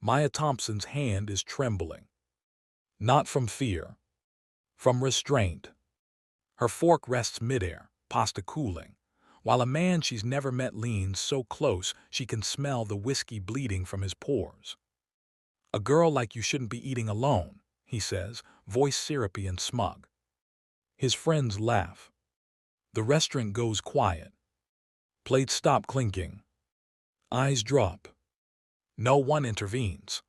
Maya Thompson's hand is trembling. Not from fear, from restraint. Her fork rests midair, pasta cooling, while a man she's never met leans so close she can smell the whiskey bleeding from his pores. "A girl like you shouldn't be eating alone," he says, voice syrupy and smug. His friends laugh. The restaurant goes quiet. Plates stop clinking. Eyes drop. No one intervenes.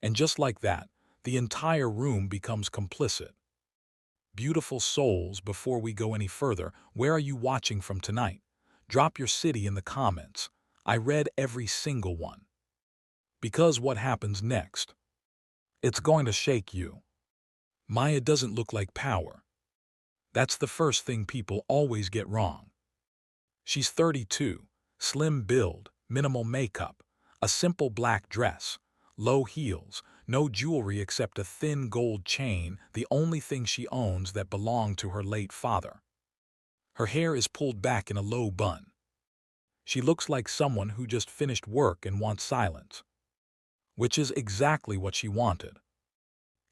And just like that, the entire room becomes complicit. Beautiful souls, before we go any further, where are you watching from tonight? Drop your city in the comments. I read every single one. Because what happens next? It's going to shake you. Maya doesn't look like power. That's the first thing people always get wrong. She's 32, slim build, minimal makeup, a simple black dress, low heels, no jewelry except a thin gold chain, the only thing she owns that belonged to her late father. Her hair is pulled back in a low bun. She looks like someone who just finished work and wants silence. Which is exactly what she wanted.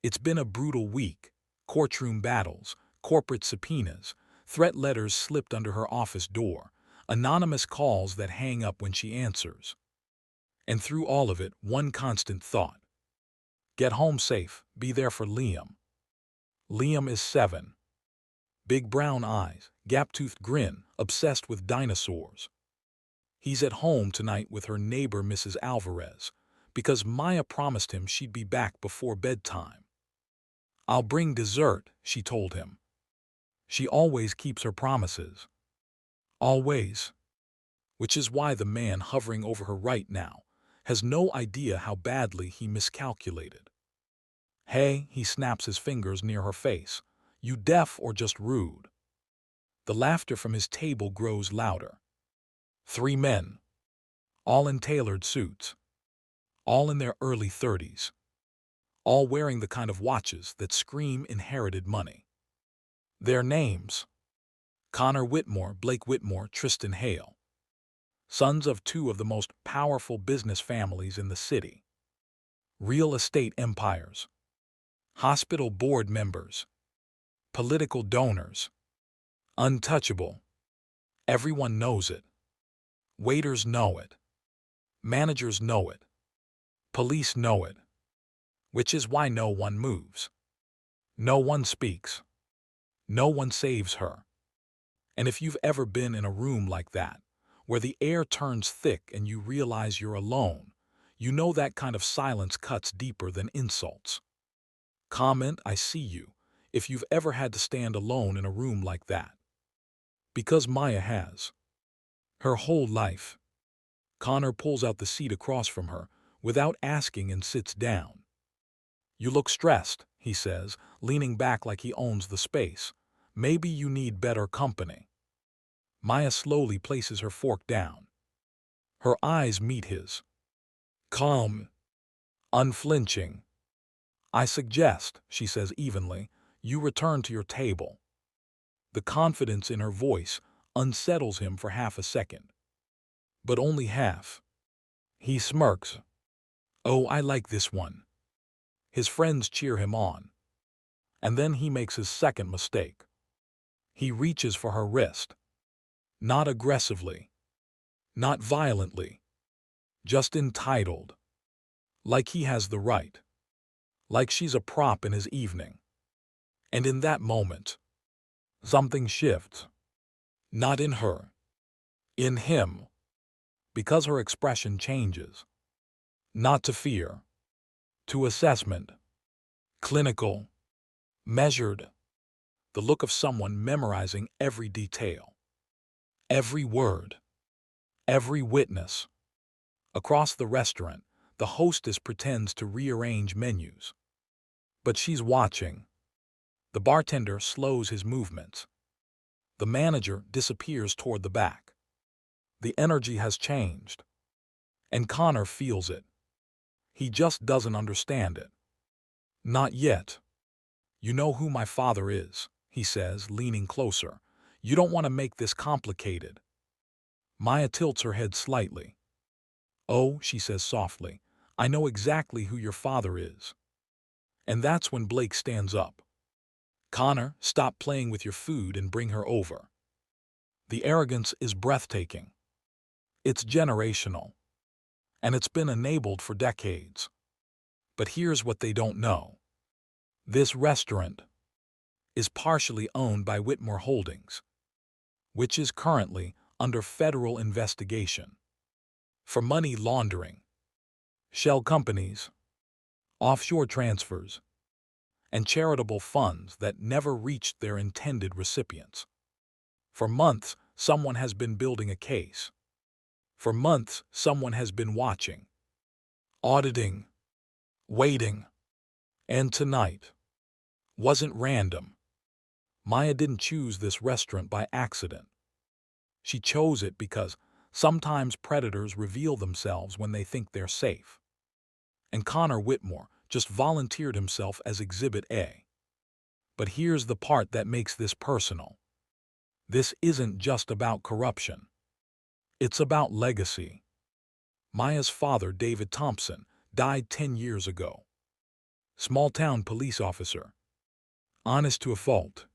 It's been a brutal week. Courtroom battles, corporate subpoenas, threat letters slipped under her office door, anonymous calls that hang up when she answers. And through all of it, one constant thought. Get home safe, be there for Liam. Liam is 7. Big brown eyes, gap-toothed grin, obsessed with dinosaurs. He's at home tonight with her neighbor Mrs. Alvarez, because Maya promised him she'd be back before bedtime. "I'll bring dessert," she told him. She always keeps her promises. Always. Which is why the man hovering over her right now has no idea how badly he miscalculated. "Hey," he snaps his fingers near her face. "You deaf or just rude?" The laughter from his table grows louder. 3 men. All in tailored suits. All in their early 30s. All wearing the kind of watches that scream inherited money. Their names: Connor Whitmore, Blake Whitmore, Tristan Hale. Sons of 2 of the most powerful business families in the city. Real estate empires. Hospital board members. Political donors. Untouchable. Everyone knows it. Waiters know it. Managers know it. Police know it. Which is why no one moves. No one speaks. No one saves her. And if you've ever been in a room like that, where the air turns thick and you realize you're alone, you know that kind of silence cuts deeper than insults. Comment "I see you" if you've ever had to stand alone in a room like that. Because Maya has. Her whole life. Connor pulls out the seat across from her without asking and sits down. "You look stressed," he says, leaning back like he owns the space. "Maybe you need better company." Maya slowly places her fork down. Her eyes meet his. Calm. Unflinching. "I suggest," she says evenly, "you return to your table." The confidence in her voice unsettles him for half a second. But only half. He smirks. "Oh, I like this one." His friends cheer him on. And then he makes his second mistake. He reaches for her wrist. Not aggressively. Not violently. Just entitled. Like he has the right. Like she's a prop in his evening. And in that moment, something shifts. Not in her. In him. Because her expression changes. Not to fear. To assessment. Clinical. Measured. The look of someone memorizing every detail. Every word. Every witness. Across the restaurant, the hostess pretends to rearrange menus. But she's watching. The bartender slows his movements. The manager disappears toward the back. The energy has changed. And Connor feels it. He just doesn't understand it. "Not yet. You know who my father is," he says, leaning closer. "You don't want to make this complicated." Maya tilts her head slightly. "Oh," she says softly, I know exactly who your father is. And that's when Blake stands up. Connor, stop playing with your food and bring her over. The arrogance is breathtaking. It's generational. And it's been enabled for decades. But here's what they don't know. This restaurant is partially owned by Whitmore Holdings, which is currently under federal investigation for money laundering, shell companies, offshore transfers, and charitable funds that never reached their intended recipients. For months, someone has been building a case. For months, someone has been watching, auditing, waiting. And tonight wasn't random. Maya didn't choose this restaurant by accident. She chose it because sometimes predators reveal themselves when they think they're safe. And Connor Whitmore just volunteered himself as Exhibit A. But here's the part that makes this personal. This isn't just about corruption. It's about legacy. Maya's father, David Thompson, died 10 years ago. Small-town police officer. Honest to a fault.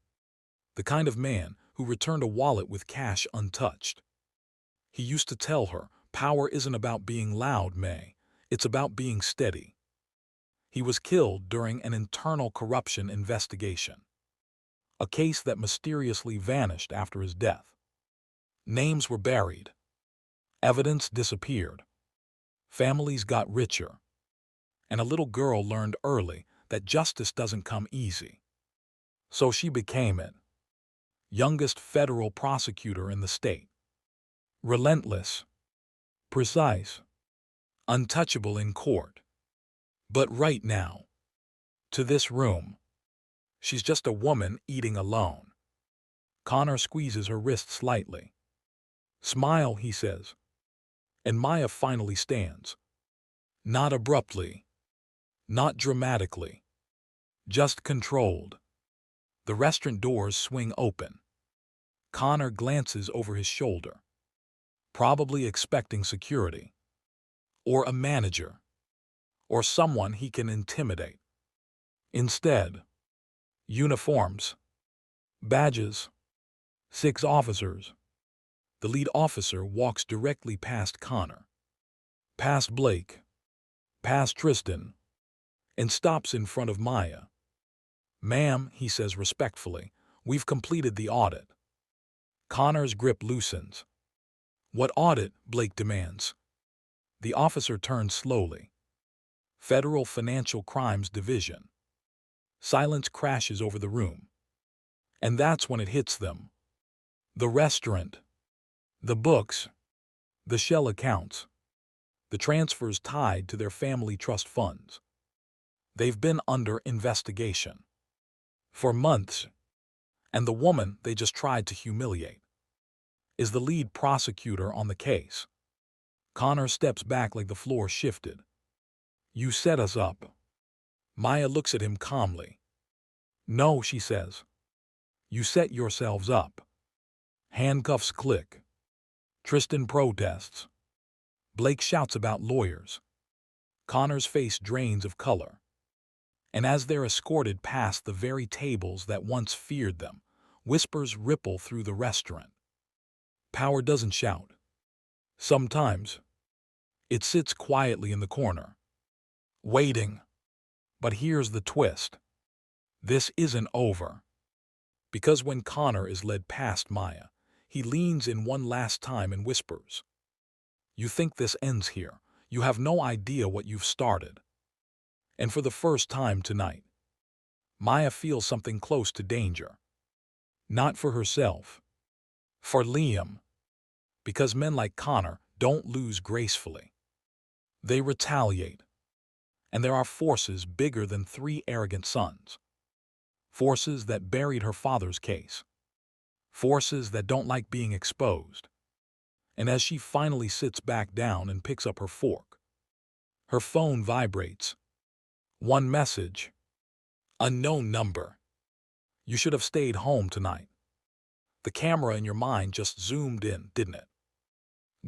The kind of man who returned a wallet with cash untouched. He used to tell her, power isn't about being loud, May. It's about being steady. He was killed during an internal corruption investigation. A case that mysteriously vanished after his death. Names were buried. Evidence disappeared. Families got richer. And a little girl learned early that justice doesn't come easy. So she became it. Youngest federal prosecutor in the state. Relentless. Precise. Untouchable in court. But right now, to this room, she's just a woman eating alone. Connor squeezes her wrist slightly. Smile, he says. And Maya finally stands. Not abruptly. Not dramatically. Just controlled. The restaurant doors swing open. Connor glances over his shoulder, probably expecting security. Or a manager. Or someone he can intimidate. Instead, uniforms. Badges. 6 officers. The lead officer walks directly past Connor. Past Blake. Past Tristan. And stops in front of Maya. Ma'am, he says respectfully, we've completed the audit. Connor's grip loosens. What audit? Blake demands. The officer turns slowly. Federal Financial Crimes Division. Silence crashes over the room. And that's when it hits them. The restaurant. The books. The shell accounts. The transfers tied to their family trust funds. They've been under investigation. For months. And the woman they just tried to humiliate is the lead prosecutor on the case. Connor steps back like the floor shifted. You set us up. Maya looks at him calmly. No, she says. You set yourselves up. Handcuffs click. Tristan protests. Blake shouts about lawyers. Connor's face drains of color. And as they're escorted past the very tables that once feared them, whispers ripple through the restaurant. Power doesn't shout. Sometimes, it sits quietly in the corner, waiting. But here's the twist. This isn't over. Because when Connor is led past Maya, he leans in one last time and whispers. You think this ends here. You have no idea what you've started. And for the first time tonight, Maya feels something close to danger. Not for herself. For Liam. Because men like Connor don't lose gracefully. They retaliate. And there are forces bigger than 3 arrogant sons. Forces that buried her father's case. Forces that don't like being exposed. And as she finally sits back down and picks up her fork, her phone vibrates. One message. Unknown number. You should have stayed home tonight. The camera in your mind just zoomed in, didn't it?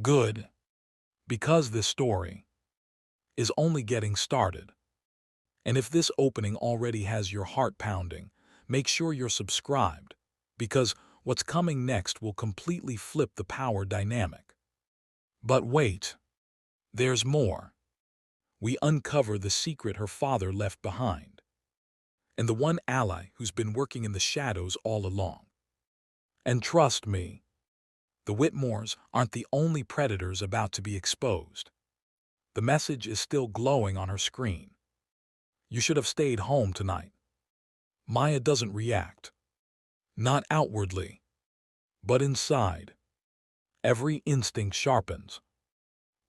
Good. Because this story, is only getting started. And if this opening already has your heart pounding, make sure you're subscribed, because what's coming next will completely flip the power dynamic. But wait, there's more. We uncover the secret her father left behind, and the one ally who's been working in the shadows all along. And trust me, the Whitmores aren't the only predators about to be exposed. The message is still glowing on her screen. You should have stayed home tonight. Maya doesn't react. Not outwardly, but inside. Every instinct sharpens.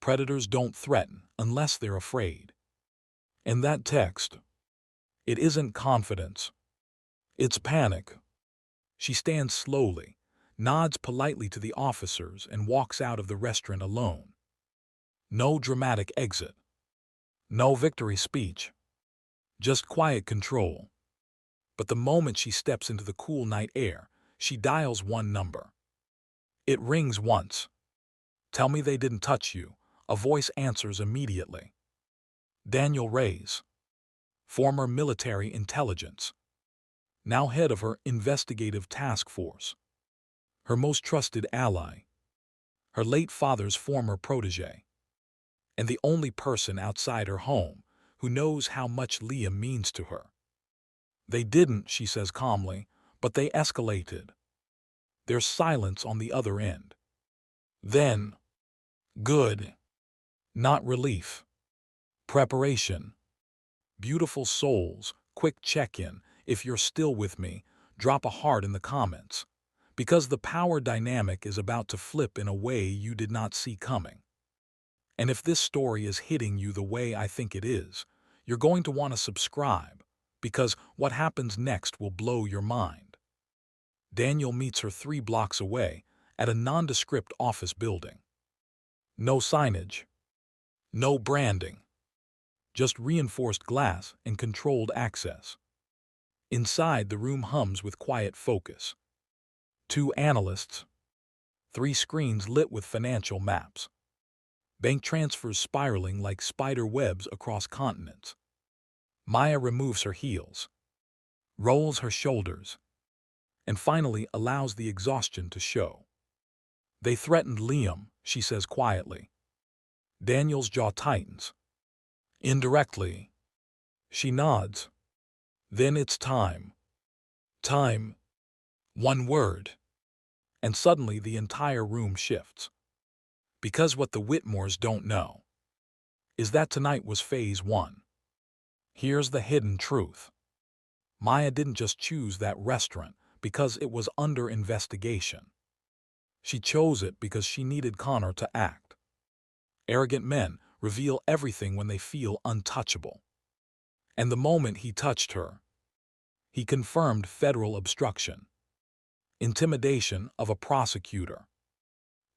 Predators don't threaten unless they're afraid. And that text, it isn't confidence. It's panic. She stands slowly, nods politely to the officers, and walks out of the restaurant alone. No dramatic exit. No victory speech. Just quiet control. But the moment she steps into the cool night air, she dials one number. It rings once. "Tell me they didn't touch you," a voice answers immediately. Daniel Reyes, former military intelligence, now head of her investigative task force, her most trusted ally, her late father's former protege, and the only person outside her home who knows how much Liam means to her. "They didn't," she says calmly, "but they escalated." There's silence on the other end. Then, good. Not relief. Preparation. Beautiful souls, quick check-in. If you're still with me, drop a heart in the comments, because the power dynamic is about to flip in a way you did not see coming. And if this story is hitting you the way I think it is, you're going to want to subscribe, because what happens next will blow your mind. Daniel meets her 3 blocks away at a nondescript office building. No signage. No branding. Just reinforced glass and controlled access. Inside, the room hums with quiet focus. 2 analysts. 3 screens lit with financial maps. Bank transfers spiraling like spider webs across continents. Maya removes her heels, rolls her shoulders, and finally allows the exhaustion to show. "They threatened Liam," she says quietly. Daniel's jaw tightens. "Indirectly." She nods. "Then it's time." Time. One word. And suddenly the entire room shifts. Because what the Whitmores don't know is that tonight was phase 1. Here's the hidden truth. Maya didn't just choose that restaurant because it was under investigation. She chose it because she needed Connor to act. Arrogant men reveal everything when they feel untouchable. And the moment he touched her, he confirmed federal obstruction, intimidation of a prosecutor,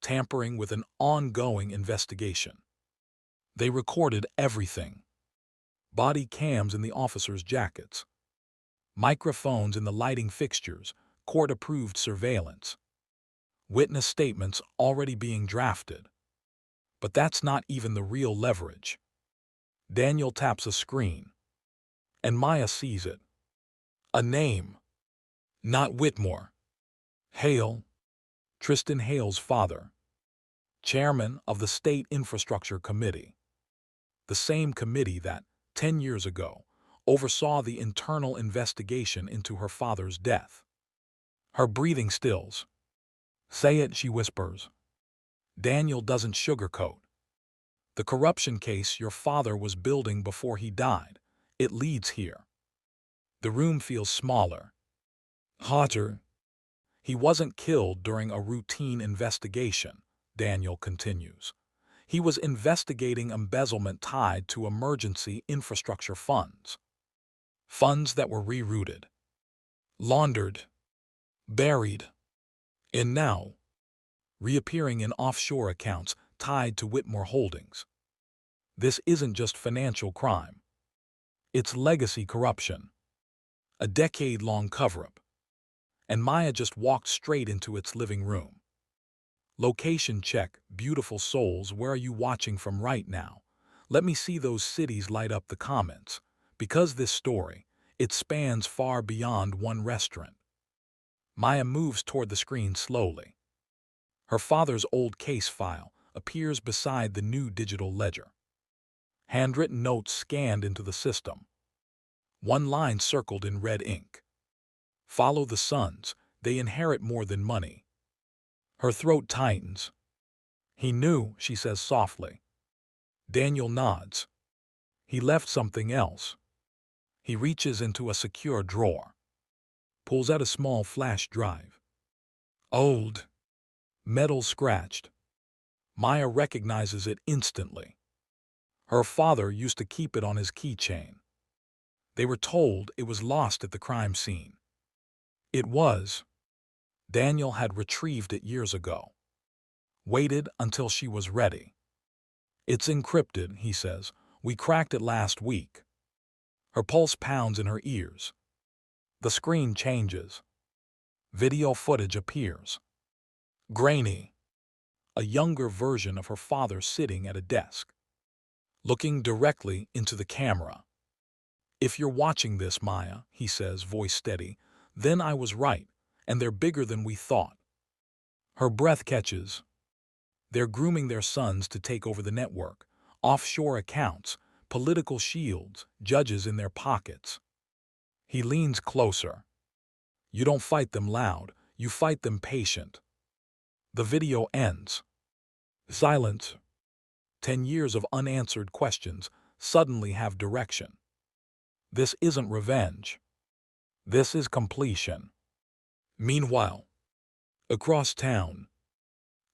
tampering with an ongoing investigation. They recorded everything. Body cams in the officers' jackets, microphones in the lighting fixtures, court-approved surveillance, witness statements already being drafted. But that's not even the real leverage. Daniel taps a screen, and Maya sees it. A name. Not Whitmore. Hale. Tristan Hale's father. Chairman of the State Infrastructure Committee. The same committee that, 10 years ago, oversaw the internal investigation into her father's death. Her breathing stills. "Say it," she whispers. Daniel doesn't sugarcoat. "The corruption case your father was building before he died, it leads here." The room feels smaller, hotter. "He wasn't killed during a routine investigation," Daniel continues. "He was investigating embezzlement tied to emergency infrastructure funds. Funds that were rerouted, laundered, buried, and now reappearing in offshore accounts tied to Whitmore Holdings. This isn't just financial crime. It's legacy corruption. A decade-long cover-up. And Maya just walked straight into its living room. Location check. Beautiful souls, where are you watching from right now? Let me see those cities light up the comments. Because this story, it spans far beyond one restaurant. Maya moves toward the screen slowly. Her father's old case file appears beside the new digital ledger. Handwritten notes scanned into the system. One line circled in red ink. Follow the sons, they inherit more than money. Her throat tightens. He knew, she says softly. Daniel nods. He left something else. He reaches into a secure drawer. Pulls out a small flash drive. Old. Metal scratched. Maya recognizes it instantly. Her father used to keep it on his keychain. They were told it was lost at the crime scene. It was. Daniel had retrieved it years ago. Waited until she was ready. It's encrypted, he says. We cracked it last week. Her pulse pounds in her ears. The screen changes. Video footage appears. Grainy. A younger version of her father sitting at a desk, looking directly into the camera. If you're watching this, Maya, he says, voice steady, then I was right, and they're bigger than we thought. Her breath catches. They're grooming their sons to take over the network, offshore accounts, political shields, judges in their pockets. He leans closer. You don't fight them loud, you fight them patient. The video ends. Silence. 10 years of unanswered questions suddenly have direction. This isn't revenge. This is completion. Meanwhile, across town,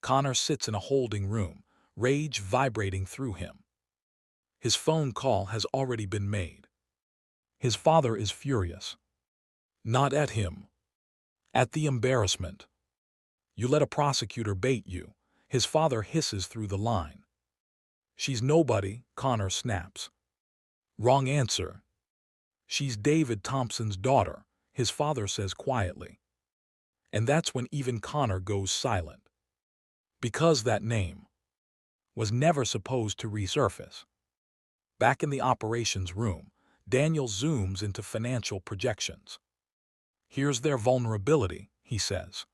Connor sits in a holding room, rage vibrating through him. His phone call has already been made. His father is furious. Not at him. At the embarrassment. You let a prosecutor bait you, his father hisses through the line. She's nobody, Connor snaps. Wrong answer. She's David Thompson's daughter, his father says quietly. And that's when even Connor goes silent. Because that name was never supposed to resurface. Back in the operations room, Daniel zooms into financial projections. Here's their vulnerability, he says.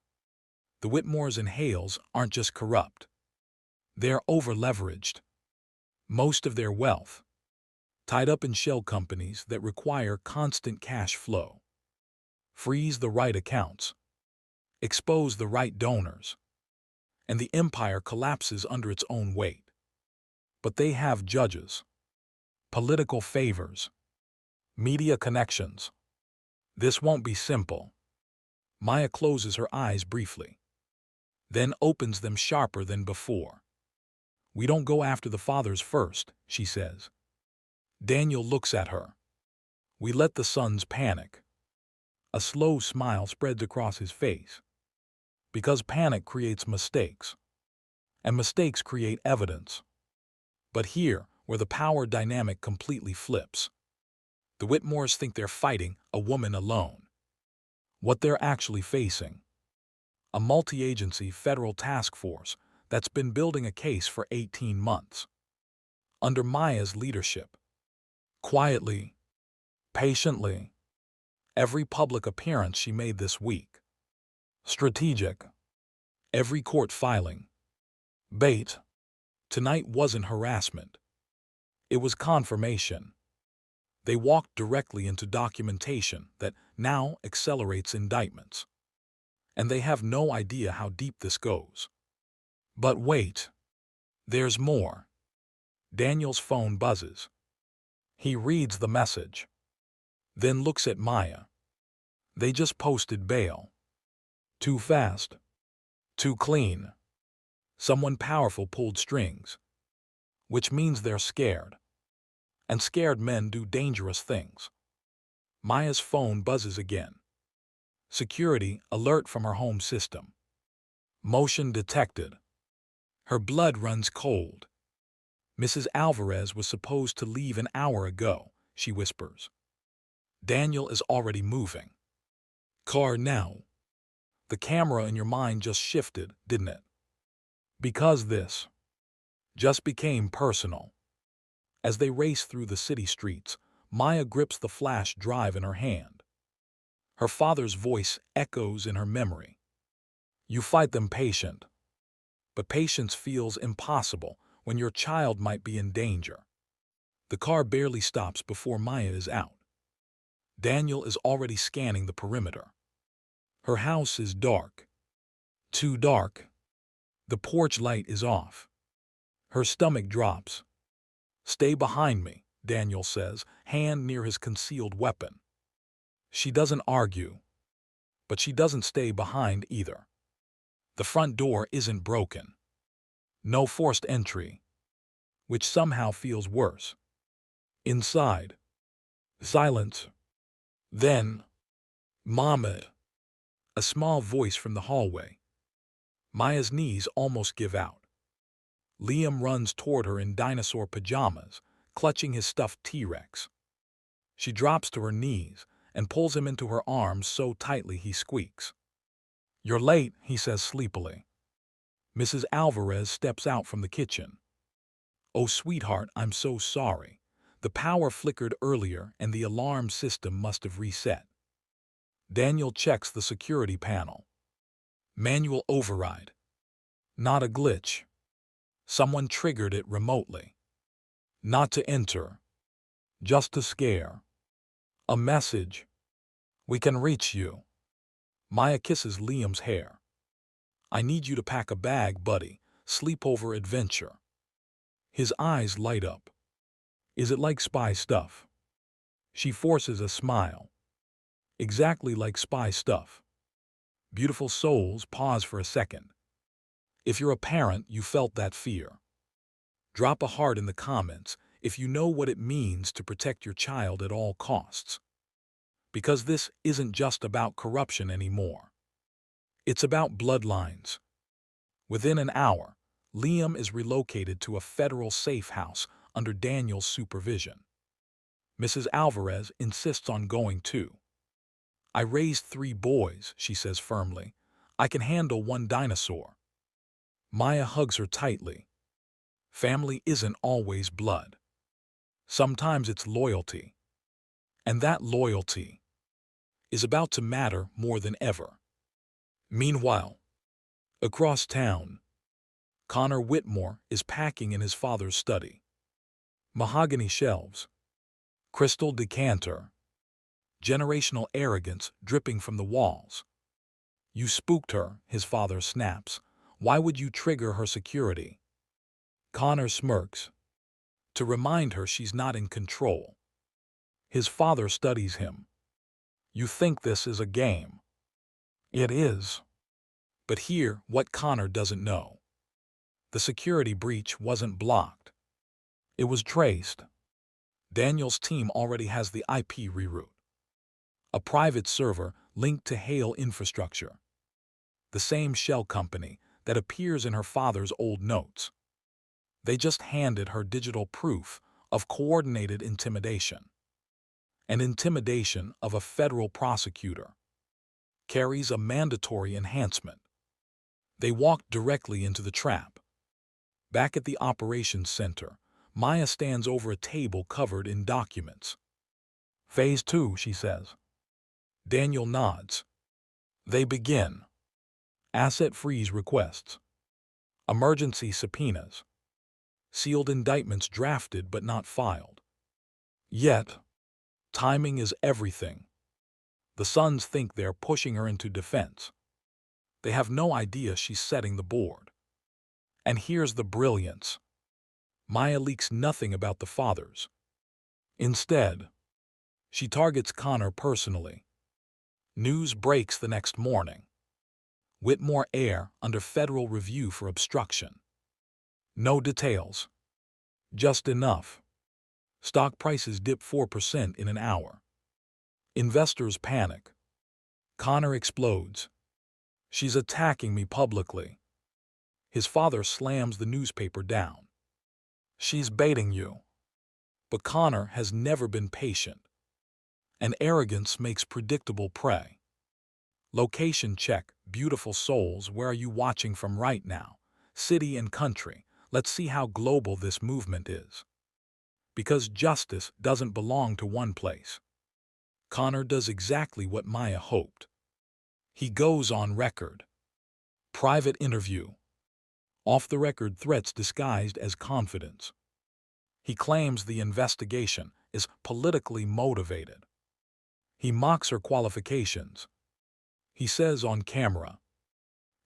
The Whitmores and Hales aren't just corrupt. They're over-leveraged. Most of their wealth tied up in shell companies that require constant cash flow. Freeze the right accounts. Expose the right donors. And the empire collapses under its own weight. But they have judges, political favors, media connections. This won't be simple. Maya closes her eyes briefly, then opens them sharper than before. We don't go after the fathers first, she says. Daniel looks at her. We let the sons panic. A slow smile spreads across his face. Because panic creates mistakes, and mistakes create evidence. But here, where the power dynamic completely flips, the Whitmores think they're fighting a woman alone. What they're actually facing, a multi-agency federal task force that's been building a case for 18 months. Under Maya's leadership. Quietly, patiently, every public appearance she made this week. Strategic. Every court filing. Bait. Tonight wasn't harassment. It was confirmation. They walked directly into documentation that now accelerates indictments. And they have no idea how deep this goes. But wait. There's more. Daniel's phone buzzes. He reads the message. Then looks at Maya. They just posted bail. Too fast. Too clean. Someone powerful pulled strings. Which means they're scared. And scared men do dangerous things. Maya's phone buzzes again. Security alert from her home system. Motion detected. Her blood runs cold. Mrs. Alvarez was supposed to leave an hour ago, she whispers. Daniel is already moving. Car now. The camera in your mind just shifted, didn't it? Because this just became personal. As they race through the city streets, Maya grips the flash drive in her hand. Her father's voice echoes in her memory. You fight them patient. But patience feels impossible when your child might be in danger. The car barely stops before Maya is out. Daniel is already scanning the perimeter. Her house is dark. Too dark. The porch light is off. Her stomach drops. Stay behind me, Daniel says, hand near his concealed weapon. She doesn't argue. But she doesn't stay behind either. The front door isn't broken. No forced entry. Which somehow feels worse. Inside. Silence. Then. Mohammed. A small voice from the hallway. Maya's knees almost give out. Liam runs toward her in dinosaur pajamas, clutching his stuffed T-Rex. She drops to her knees and pulls him into her arms so tightly he squeaks. You're late, he says sleepily. Mrs. Alvarez steps out from the kitchen. Oh, sweetheart, I'm so sorry. The power flickered earlier and the alarm system must have reset. Daniel checks the security panel. Manual override. Not a glitch. Someone triggered it remotely. Not to enter. Just to scare. A message. We can reach you. Maya kisses Liam's hair. I need you to pack a bag, buddy. Sleepover adventure. His eyes light up. Is it like spy stuff? She forces a smile. Exactly like spy stuff. Beautiful souls pause for a second. If you're a parent, you felt that fear. Drop a heart in the comments if you know what it means to protect your child at all costs. Because this isn't just about corruption anymore. It's about bloodlines. Within an hour, Liam is relocated to a federal safe house under Daniel's supervision. Mrs. Alvarez insists on going too. I raised 3 boys, she says firmly. I can handle 1 dinosaur. Maya hugs her tightly. Family isn't always blood. Sometimes it's loyalty. And that loyalty is about to matter more than ever. Meanwhile, across town, Connor Whitmore is packing in his father's study. Mahogany shelves, crystal decanter, generational arrogance dripping from the walls. You spooked her, his father snaps. Why would you trigger her security? Connor smirks. To remind her she's not in control. His father studies him. You think this is a game. It is. But hear what Connor doesn't know. The security breach wasn't blocked. It was traced. Daniel's team already has the IP reroute. A private server linked to Hale infrastructure. The same shell company that appears in her father's old notes. They just handed her digital proof of coordinated intimidation. An intimidation of a federal prosecutor carries a mandatory enhancement. They walked directly into the trap. Back at the operations center, Maya stands over a table covered in documents. Phase 2, she says. Daniel nods. They begin. Asset freeze requests. Emergency subpoenas. Sealed indictments drafted but not filed. Yet, timing is everything. The sons think they're pushing her into defense. They have no idea she's setting the board. And here's the brilliance. Maya leaks nothing about the fathers. Instead, she targets Connor personally. News breaks the next morning. Whitmore heir under federal review for obstruction. No details. Just enough. Stock prices dip 4% in an hour. Investors panic. Connor explodes. She's attacking me publicly. His father slams the newspaper down. She's baiting you. But Connor has never been patient. And arrogance makes predictable prey. Location check, beautiful souls, where are you watching from right now? City and country, let's see how global this movement is. Because justice doesn't belong to one place. Connor does exactly what Maya hoped. He goes on record. Private interview. Off-the-record threats disguised as confidence. He claims the investigation is politically motivated. He mocks her qualifications. He says on camera,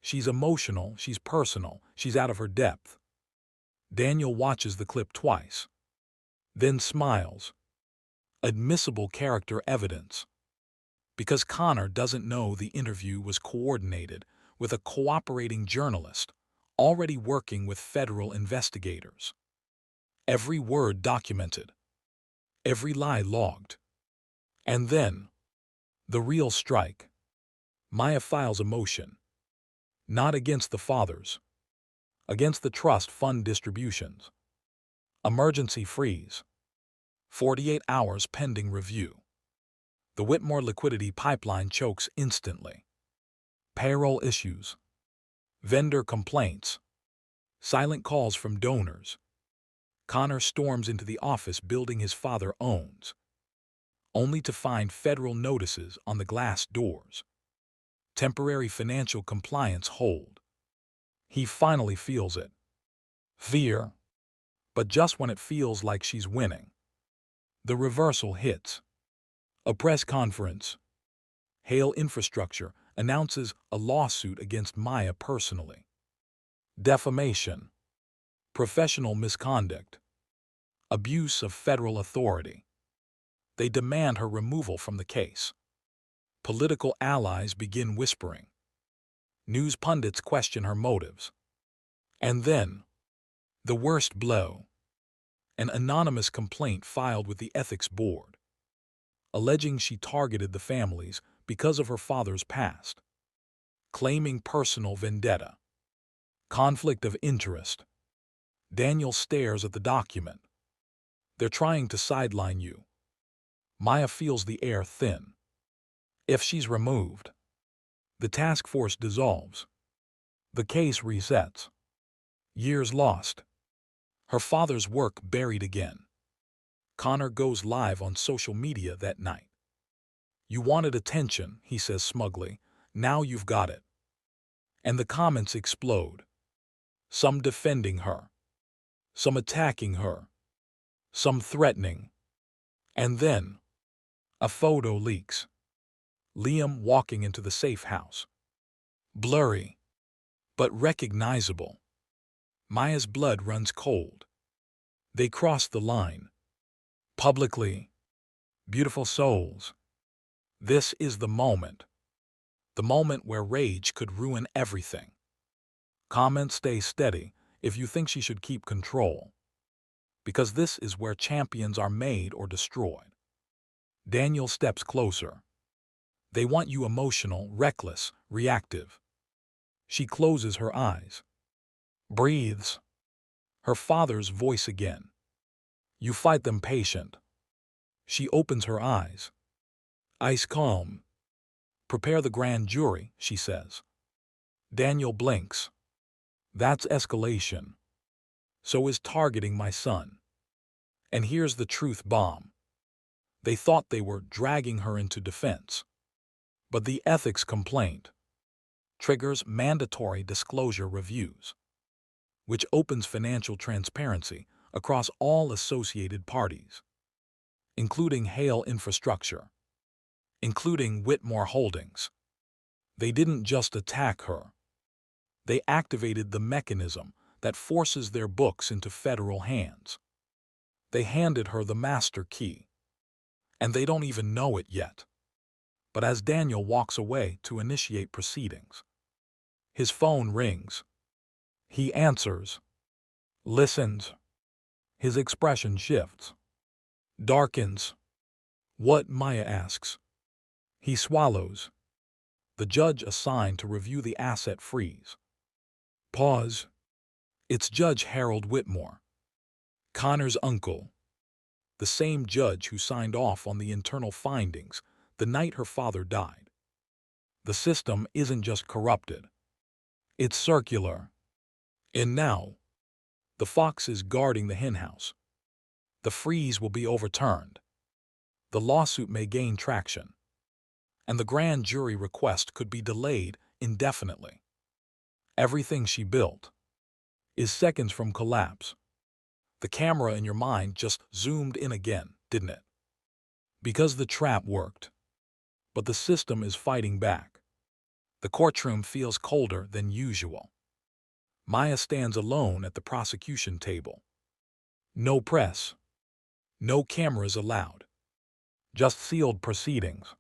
"She's emotional, she's personal, she's out of her depth." Daniel watches the clip twice, then smiles. Admissible character evidence. Because Connor doesn't know the interview was coordinated with a cooperating journalist already working with federal investigators. Every word documented. Every lie logged. And then, the real strike. Maya files a motion. Not against the fathers. Against the trust fund distributions. Emergency freeze. 48 hours pending review. The Whitmore liquidity pipeline chokes instantly. Payroll issues. Vendor complaints. Silent calls from donors. Connor storms into the office building his father owns, only to find federal notices on the glass doors. Temporary financial compliance hold. He finally feels it. Fear. But just when it feels like she's winning, the reversal hits. A press conference. Hale Infrastructure announces a lawsuit against Maya personally. Defamation. Professional misconduct. Abuse of federal authority. They demand her removal from the case. Political allies begin whispering. News pundits question her motives. And then, the worst blow. An anonymous complaint filed with the ethics board, alleging she targeted the families because of her father's past, claiming personal vendetta. Conflict of interest. Daniel stares at the document. They're trying to sideline you. Maya feels the air thin. If she's removed, the task force dissolves. The case resets. Years lost. Her father's work buried again. Connor goes live on social media that night. "You wanted attention," he says smugly. "Now you've got it." And the comments explode. Some defending her. Some attacking her. Some threatening. And then, a photo leaks. Liam walking into the safe house. Blurry, but recognizable. Maya's blood runs cold. They cross the line. Publicly. Beautiful souls. This is the moment. The moment where rage could ruin everything. Comments stay steady if you think she should keep control. Because this is where champions are made or destroyed. Daniel steps closer. They want you emotional, reckless, reactive. She closes her eyes. Breathes. Her father's voice again. "You fight them patient." She opens her eyes. Ice calm. "Prepare the grand jury," she says. Daniel blinks. That's escalation. So is targeting my son. And here's the truth bomb. They thought they were dragging her into defense. But the ethics complaint triggers mandatory disclosure reviews, which opens financial transparency across all associated parties, including Hale Infrastructure, including Whitmore Holdings. They didn't just attack her. They activated the mechanism that forces their books into federal hands. They handed her the master key. And they don't even know it yet. But as Daniel walks away to initiate proceedings, his phone rings. He answers. Listens. His expression shifts. Darkens. "What?" Maya asks. He swallows. The judge assigned to review the asset freeze. Pause. It's Judge Harold Whitmore, Connor's uncle. The same judge who signed off on the internal findings the night her father died. The system isn't just corrupted. It's circular. And now, the fox is guarding the henhouse. The freeze will be overturned. The lawsuit may gain traction, and the grand jury request could be delayed indefinitely. Everything she built is seconds from collapse. The camera in your mind just zoomed in again, didn't it? Because the trap worked. But the system is fighting back. The courtroom feels colder than usual. Maya stands alone at the prosecution table. No press. No cameras allowed. Just sealed proceedings.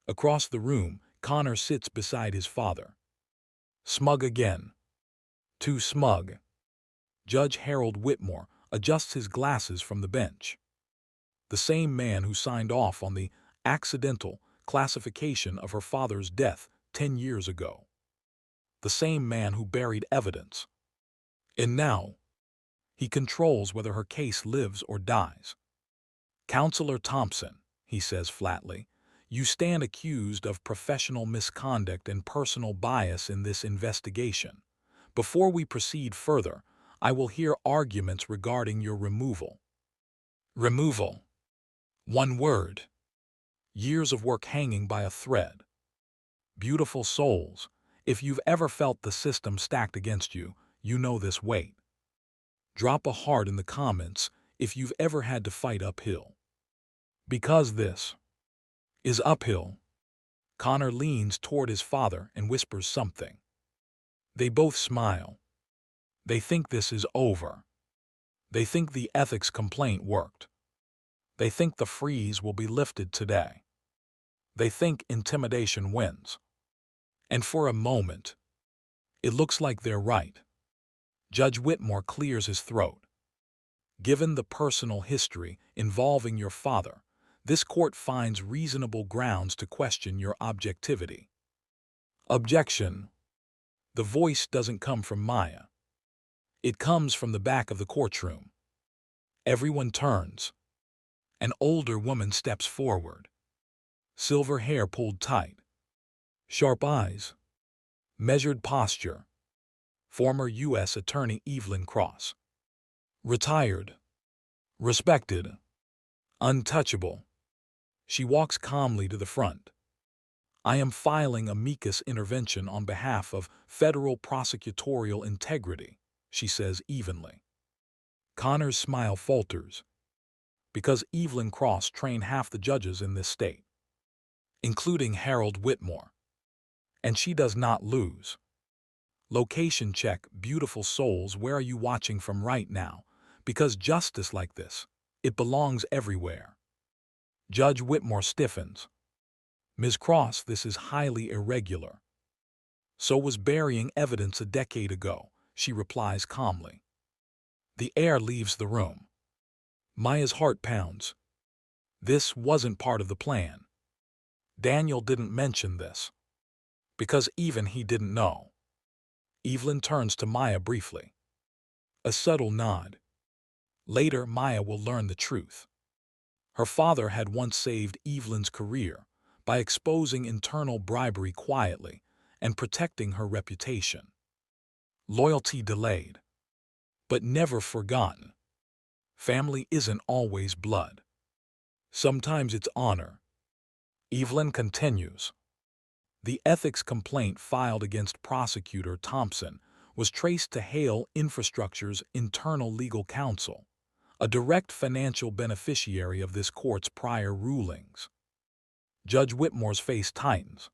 Across the room, Connor sits beside his father. Smug again. Too smug. Judge Harold Whitmore adjusts his glasses from the bench. The same man who signed off on the accidental classification of her father's death 10 years ago. The same man who buried evidence. And now, he controls whether her case lives or dies. Counselor Thompson, he says flatly, you stand accused of professional misconduct and personal bias in this investigation. Before we proceed further, I will hear arguments regarding your removal. Removal. One word. Years of work hanging by a thread. Beautiful souls, if you've ever felt the system stacked against you, you know this weight. Drop a heart in the comments if you've ever had to fight uphill. Because this is uphill. Connor leans toward his father and whispers something. They both smile. They think this is over. They think the ethics complaint worked. They think the freeze will be lifted today. They think intimidation wins. And for a moment, it looks like they're right. Judge Whitmore clears his throat. Given the personal history involving your father, this court finds reasonable grounds to question your objectivity. Objection. The voice doesn't come from Maya. It comes from the back of the courtroom. Everyone turns. An older woman steps forward. Silver hair pulled tight. Sharp eyes. Measured posture. Former U.S. Attorney Evelyn Cross. Retired. Respected. Untouchable. She walks calmly to the front. I am filing amicus intervention on behalf of federal prosecutorial integrity, she says evenly. Connor's smile falters. Because Evelyn Cross trained half the judges in this state, including Harold Whitmore. And she does not lose. Location check, beautiful souls, where are you watching from right now? Because justice like this, it belongs everywhere. Judge Whitmore stiffens. Ms. Cross, this is highly irregular. So was burying evidence a decade ago, she replies calmly. The air leaves the room. Maya's heart pounds. This wasn't part of the plan. Daniel didn't mention this. Because even he didn't know. Evelyn turns to Maya briefly. A subtle nod. Later, Maya will learn the truth. Her father had once saved Evelyn's career by exposing internal bribery quietly and protecting her reputation. Loyalty delayed, but never forgotten. Family isn't always blood. Sometimes it's honor. Evelyn continues. The ethics complaint filed against prosecutor Thompson was traced to Hale Infrastructure's internal legal counsel, a direct financial beneficiary of this court's prior rulings. Judge Whitmore's face tightens.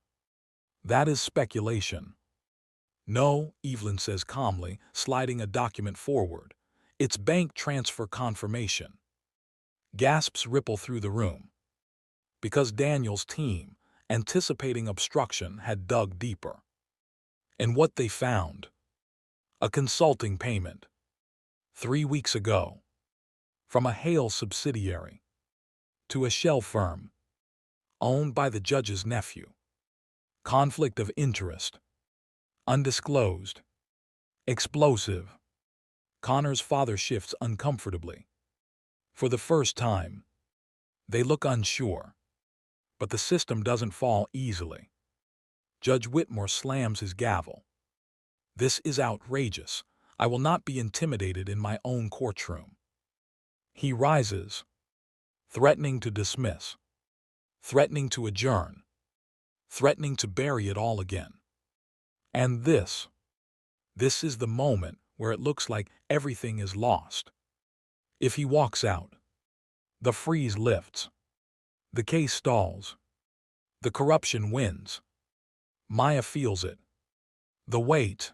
That is speculation. No, Evelyn says calmly, sliding a document forward. It's bank transfer confirmation. Gasps ripple through the room. Because Daniel's team, anticipating obstruction, had dug deeper. And what they found? A consulting payment. 3 weeks ago. From a Hale subsidiary. To a shell firm. Owned by the judge's nephew. Conflict of interest. Undisclosed. Explosive. Connor's father shifts uncomfortably. For the first time. They look unsure. But the system doesn't fall easily. Judge Whitmore slams his gavel. This is outrageous. I will not be intimidated in my own courtroom. He rises, threatening to dismiss, threatening to adjourn, threatening to bury it all again. And this is the moment where it looks like everything is lost. If he walks out, the freeze lifts, the case stalls, the corruption wins. Maya feels it. The weight,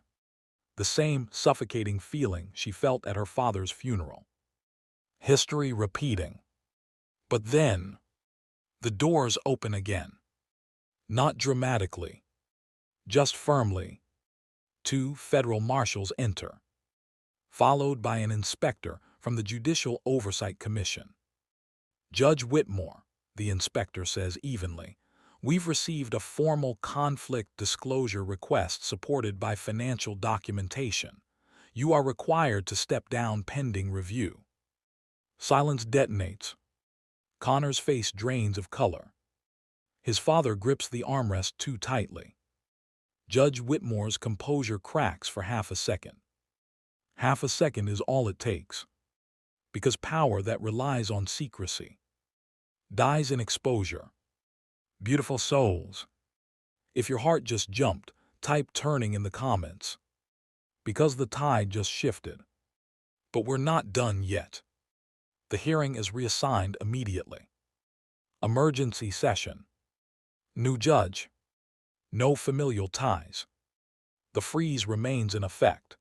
the same suffocating feeling she felt at her father's funeral. History repeating. But then, the doors open again. Not dramatically, just firmly. 2 federal marshals enter, followed by an inspector from the Judicial Oversight Commission. Judge Whitmore, the inspector says evenly, we've received a formal conflict disclosure request supported by financial documentation. You are required to step down pending review. Silence detonates. Connor's face drains of color. His father grips the armrest too tightly. Judge Whitmore's composure cracks for half a second. Half a second is all it takes. Because power that relies on secrecy dies in exposure. Beautiful souls. If your heart just jumped, type turning in the comments. Because the tide just shifted. But we're not done yet. The hearing is reassigned immediately. Emergency session. New judge. No familial ties. The freeze remains in effect.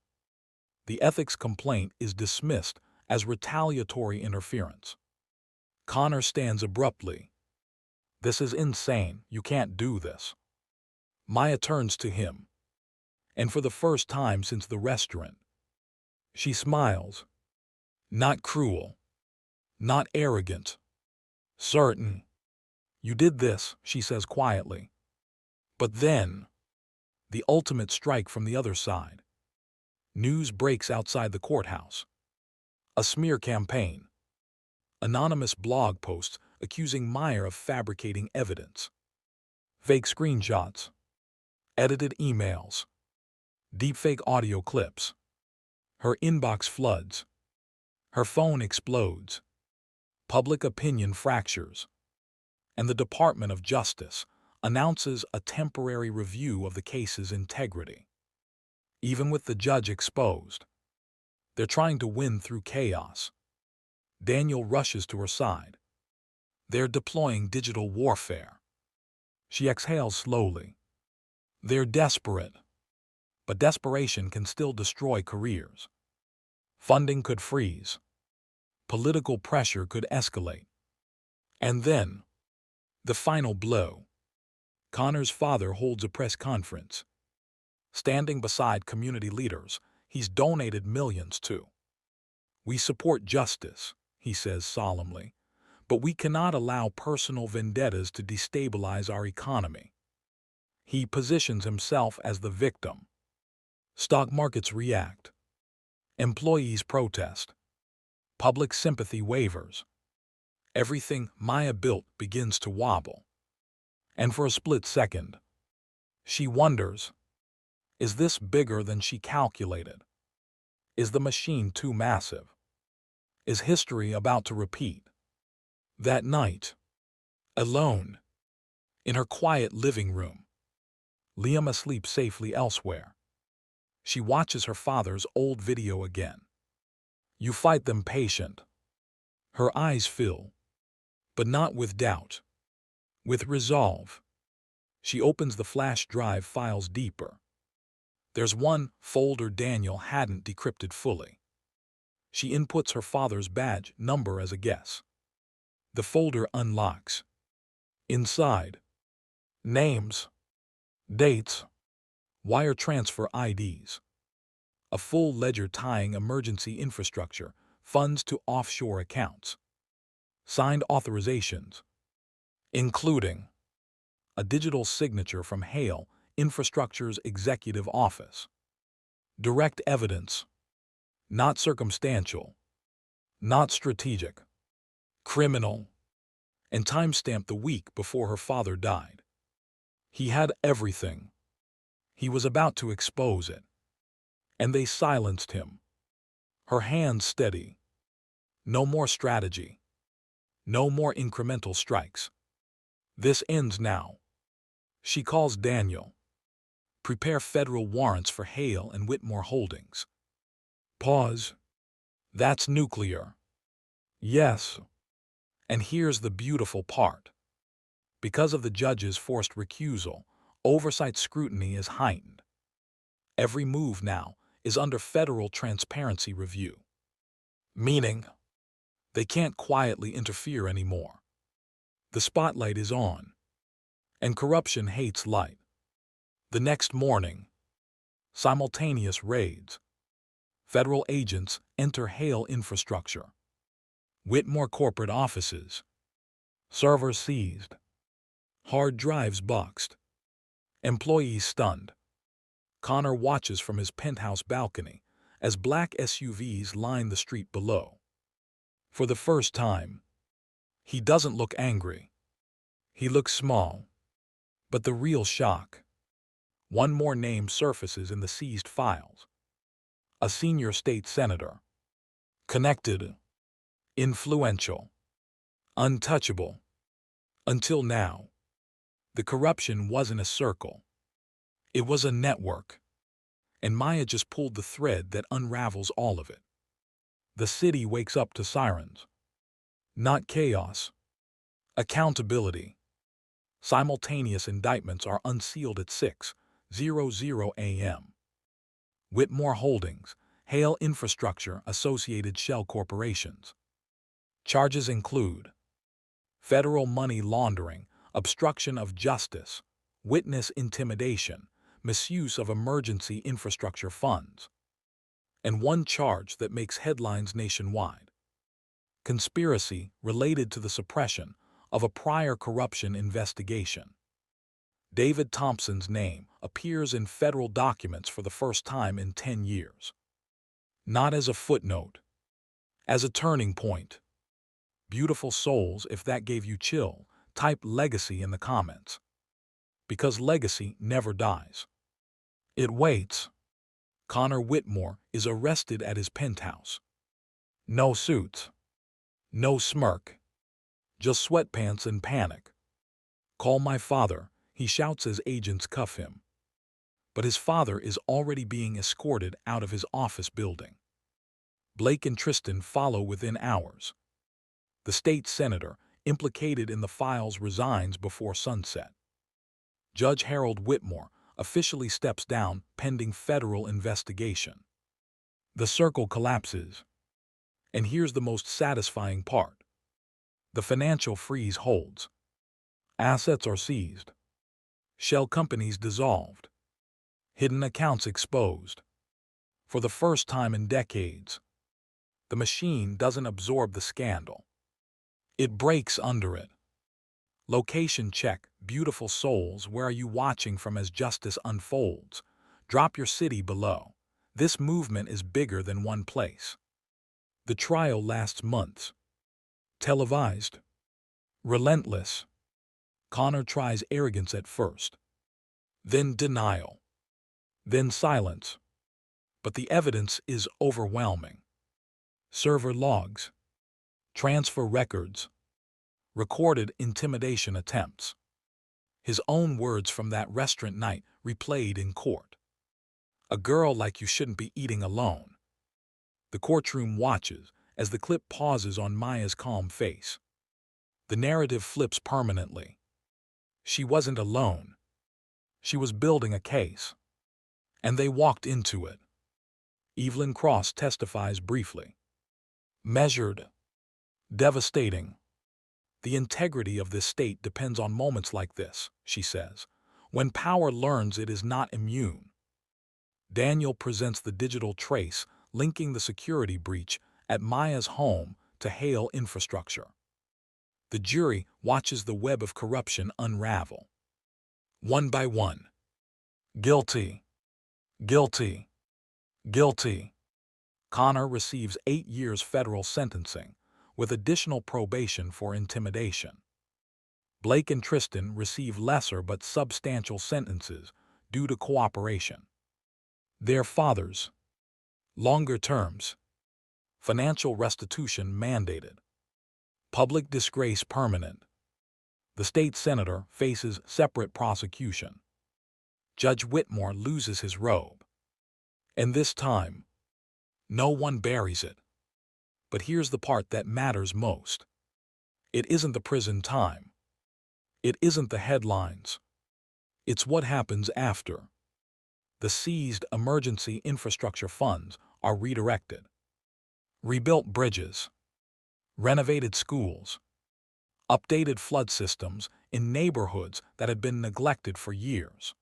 The ethics complaint is dismissed as retaliatory interference. Connor stands abruptly. This is insane. You can't do this. Maya turns to him. And for the first time since the restaurant, she smiles. Not cruel. Not arrogant. Certain. You did this, she says quietly. But then, the ultimate strike from the other side. News breaks outside the courthouse. A smear campaign. Anonymous blog posts accusing Meyer of fabricating evidence. Fake screenshots. Edited emails. Deepfake audio clips. Her inbox floods. Her phone explodes. Public opinion fractures. And the Department of Justice announces a temporary review of the case's integrity. Even with the judge exposed, they're trying to win through chaos. Daniel rushes to her side. They're deploying digital warfare. She exhales slowly. They're desperate. But desperation can still destroy careers. Funding could freeze. Political pressure could escalate. And then, the final blow. Connor's father holds a press conference. Standing beside community leaders, he's donated millions to. We support justice, he says solemnly, but we cannot allow personal vendettas to destabilize our economy. He positions himself as the victim. Stock markets react. Employees protest. Public sympathy wavers. Everything Maya built begins to wobble. And for a split second, she wonders, is this bigger than she calculated? Is the machine too massive? Is history about to repeat? That night, alone, in her quiet living room, Liam asleep safely elsewhere, she watches her father's old video again. You fight them patient. Her eyes fill, but not with doubt. With resolve, she opens the flash drive files deeper. There's one folder Daniel hadn't decrypted fully. She inputs her father's badge number as a guess. The folder unlocks. Inside, names, dates, wire transfer IDs, a full ledger tying emergency infrastructure, funds to offshore accounts, signed authorizations, including a digital signature from Hale Infrastructure's executive office. Direct evidence, not circumstantial, not strategic, criminal, and timestamped the week before her father died. He had everything. He was about to expose it. And they silenced him. Her hands steady. No more strategy. No more incremental strikes. This ends now. She calls Daniel. Prepare federal warrants for Hale and Whitmore Holdings. Pause. That's nuclear. Yes. And here's the beautiful part. Because of the judge's forced recusal, oversight scrutiny is heightened. Every move now is under federal transparency review. Meaning, they can't quietly interfere anymore. The spotlight is on. And corruption hates light. The next morning, simultaneous raids. Federal agents enter Hale infrastructure. Whitmore corporate offices. Servers seized. Hard drives boxed. Employees stunned. Connor watches from his penthouse balcony as black SUVs line the street below. For the first time, he doesn't look angry. He looks small. But the real shock. One more name surfaces in the seized files. A senior state senator. Connected. Influential. Untouchable. Until now. The corruption wasn't a circle. It was a network. And Maya just pulled the thread that unravels all of it. The city wakes up to sirens. Not chaos. Accountability. Simultaneous indictments are unsealed at 6:00 a.m. Whitmore Holdings, Hale Infrastructure Associated Shell Corporations. Charges include federal money laundering, obstruction of justice, witness intimidation, misuse of emergency infrastructure funds, and one charge that makes headlines nationwide: conspiracy related to the suppression of a prior corruption investigation. David Thompson's name appears in federal documents for the first time in 10 years. Not as a footnote, as a turning point. Beautiful souls, if that gave you chill, type legacy in the comments. Because legacy never dies. It waits. Connor Whitmore is arrested at his penthouse. No suits. No smirk. Just sweatpants and panic. Call my father, he shouts as agents cuff him. But his father is already being escorted out of his office building. Blake and Tristan follow within hours. The state senator implicated in the files resigns before sunset. Judge Harold Whitmore officially steps down pending federal investigation. The circle collapses. And here's the most satisfying part. The financial freeze holds. Assets are seized. Shell companies dissolved. Hidden accounts exposed. For the first time in decades, the machine doesn't absorb the scandal. It breaks under it. Location check, beautiful souls, where are you watching from as justice unfolds? Drop your city below. This movement is bigger than one place. The trial lasts months. Televised. Relentless. Connor tries arrogance at first. Then denial. Then silence. But the evidence is overwhelming. Server logs. Transfer records. Recorded intimidation attempts. His own words from that restaurant night replayed in court. A girl like you shouldn't be eating alone. The courtroom watches as the clip pauses on Maya's calm face. The narrative flips permanently. She wasn't alone. She was building a case. And they walked into it. Evelyn Cross testifies briefly. Measured. Devastating. The integrity of this state depends on moments like this, she says, when power learns it is not immune. Daniel presents the digital trace linking the security breach at Maya's home to Hale infrastructure. The jury watches the web of corruption unravel. One by one. Guilty. Guilty. Guilty. Connor receives 8 years federal sentencing, with additional probation for intimidation. Blake and Tristan receive lesser but substantial sentences due to cooperation. Their fathers. Longer terms. Financial restitution mandated. Public disgrace permanent. The state senator faces separate prosecution. Judge Whitmore loses his robe. And this time, no one buries it. But here's the part that matters most. It isn't the prison time. It isn't the headlines. It's what happens after. The seized emergency infrastructure funds are redirected. Rebuilt bridges. Renovated schools. Updated flood systems in neighborhoods that had been neglected for years.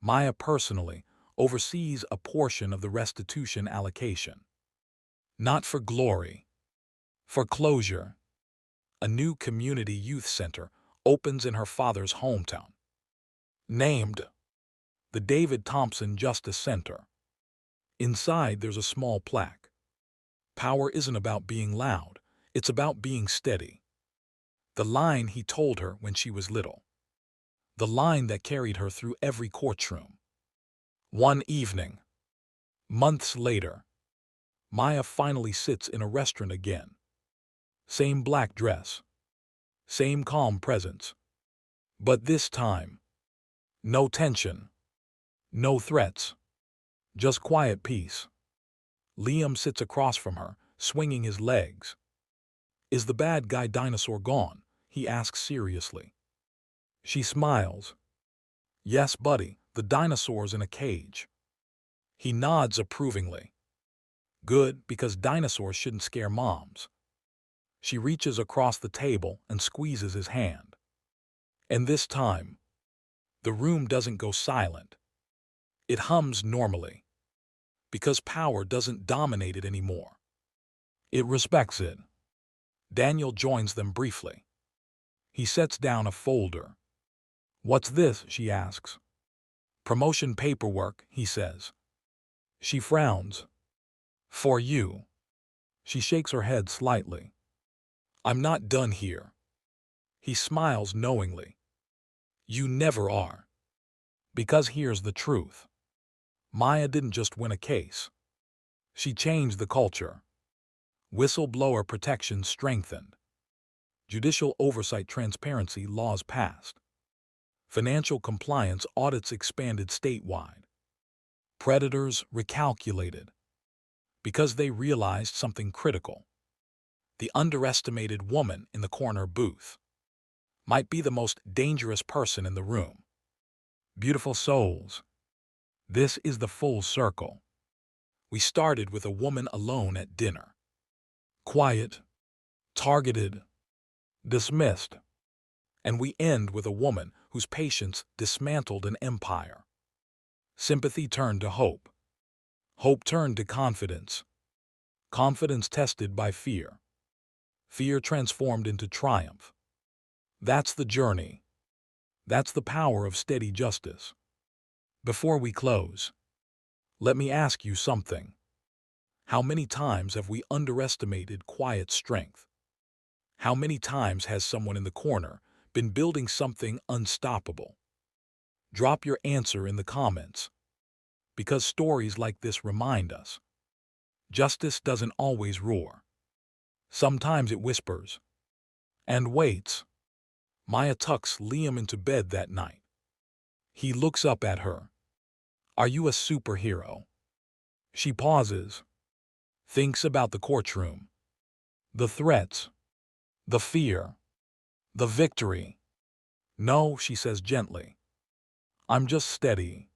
Maya personally oversees a portion of the restitution allocation. Not for glory, for closure. A new community youth center opens in her father's hometown. Named the David Thompson Justice Center. Inside there's a small plaque. Power isn't about being loud, it's about being steady. The line he told her when she was little. The line that carried her through every courtroom. One evening, months later, Maya finally sits in a restaurant again. Same black dress. Same calm presence. But this time, no tension. No threats. Just quiet peace. Liam sits across from her, swinging his legs. Is the bad guy dinosaur gone? He asks seriously. She smiles. Yes, buddy, the dinosaur's in a cage. He nods approvingly. Good, because dinosaurs shouldn't scare moms. She reaches across the table and squeezes his hand. And this time, the room doesn't go silent. It hums normally. Because power doesn't dominate it anymore. It respects it. Daniel joins them briefly. He sets down a folder. What's this? She asks. Promotion paperwork, he says. She frowns. For you. She shakes her head slightly. I'm not done here. He smiles knowingly. You never are. Because here's the truth. Maya didn't just win a case. She changed the culture. Whistleblower protection strengthened. Judicial oversight transparency laws passed. Financial compliance audits expanded statewide. Predators recalculated. Because they realized something critical. The underestimated woman in the corner booth might be the most dangerous person in the room. Beautiful souls. This is the full circle. We started with a woman alone at dinner. Quiet, targeted, dismissed. And we end with a woman whose patience dismantled an empire. Sympathy turned to hope. Hope turned to confidence. Confidence tested by fear. Fear transformed into triumph. That's the journey. That's the power of steady justice. Before we close, let me ask you something. How many times have we underestimated quiet strength? How many times has someone in the corner been building something unstoppable? Drop your answer in the comments. Because stories like this remind us. Justice doesn't always roar. Sometimes it whispers. And waits. Maya tucks Liam into bed that night. He looks up at her. Are you a superhero? She pauses. Thinks about the courtroom. The threats. The fear. The victory. No, she says gently. I'm just steady.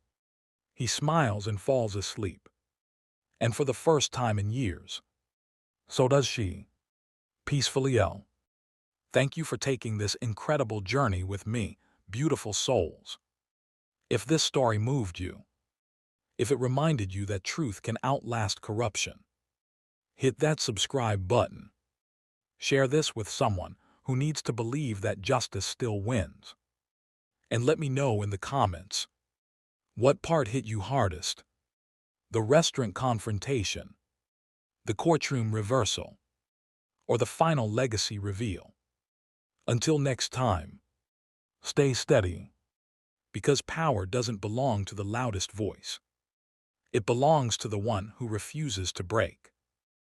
He smiles and falls asleep. And for the first time in years. So does she. Peacefully L. Thank you for taking this incredible journey with me, beautiful souls. If this story moved you, if it reminded you that truth can outlast corruption, hit that subscribe button. Share this with someone who needs to believe that justice still wins. And let me know in the comments, what part hit you hardest? The restaurant confrontation, the courtroom reversal, or the final legacy reveal? Until next time, stay steady, because power doesn't belong to the loudest voice. It belongs to the one who refuses to break.